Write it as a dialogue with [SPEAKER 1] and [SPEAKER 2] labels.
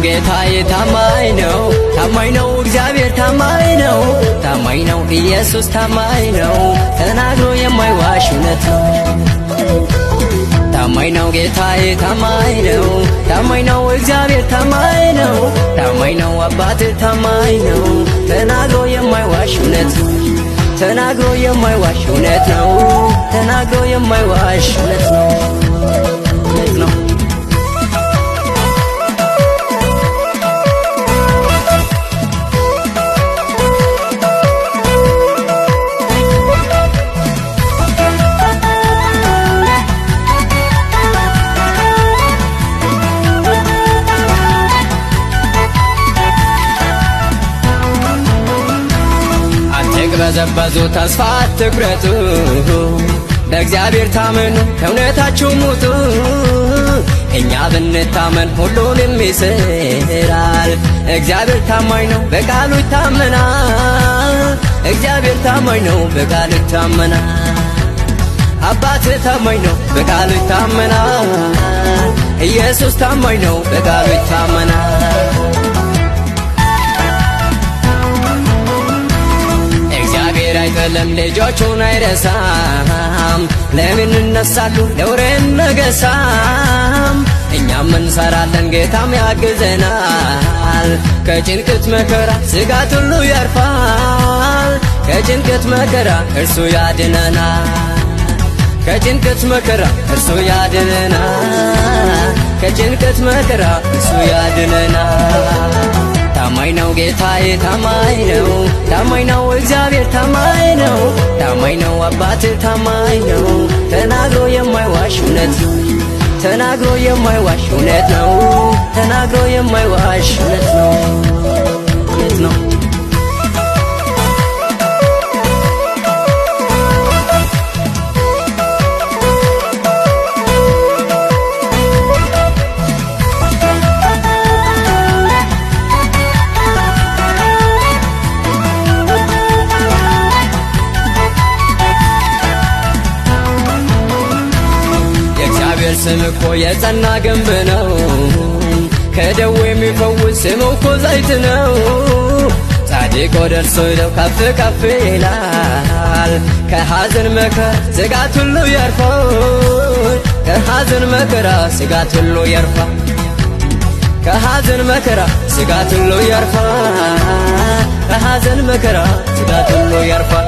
[SPEAKER 1] ጌታዬ ታማኝ ነው፣ ታማኝ ነው እግዚአብሔር ታማኝ ነው፣ ታማኝ ነው ኢየሱስ ታማኝ ነው፣ ተናግሮ የማይዋሽ እውነት ነው። ታማኝ ነው ጌታዬ ታማኝ ነው፣ ታማኝ ነው እግዚአብሔር ታማኝ ነው፣ ታማኝ ነው አባት ታማኝ ነው፣ ተናግሮ የማይዋሽ እውነት ነው። ተናግሮ የማይዋሽ እውነት ነው። ተናግሮ የማይዋሽ እውነት ነው። እውነት ነው። በዘበዙ ተስፋ አትቁረጡ፣ በእግዚአብሔር ታመኑ ከእውነታችሁ ሙቱ። እኛ ብንታመን ሁሉንም ይሰራል። እግዚአብሔር ታማኝ ነው በቃሉ ይታመናል። እግዚአብሔር ታማኝ ነው በቃሉ ይታመናል። አባት ታማኝ ነው በቃሉ ይታመናል። ኢየሱስ ታማኝ ነው በቃሉ ይታመናል። አይጥልም ልጆቹን አይረሳም። ለምን እነሳሉ ለውሬን ነገሳም። እኛም እንሰራለን ጌታም ያግዘናል። ከጭንቀት መከራ ስጋት ሁሉ ያርፋል። ከጭንቀት መከራ እርሱ ያድነናል። ከጭንቀት መከራ እርሱ ያድነናል። ከጭንቀት መከራ እርሱ ያድነናል። ታማኝ ነው ጌታዬ ታማኝ ነው፣ ታማኝ ነው እግዚአብሔር ታማኝ ነው፣ ታማኝ ነው አባት ታማኝ ነው፣ ተናግሮ የማይዋሽ እውነት ነው። ተናግሮ የማይዋሽ እውነት ነው። ተናግሮ የማይዋሽ እውነት ነው። እውነት ነው። ስም እኮ የጸና ግንብ ነው። ከደዌ የሚፈውስ ስሙ እኮ ዘይት ነው። ጻድቅ ወደ እርሱ ሄደው ከፍ ከፍ ይላል። ከሐዘን መከራ ስጋት ሁሉ ያርፋል። ከሐዘን መከራ ስጋት ሁሉ ያርፋል። ከሐዘን መከራ ስጋት ሁሉ ያርፋል። ከሐዘን መከራ ስጋት ሁሉ ያርፋል።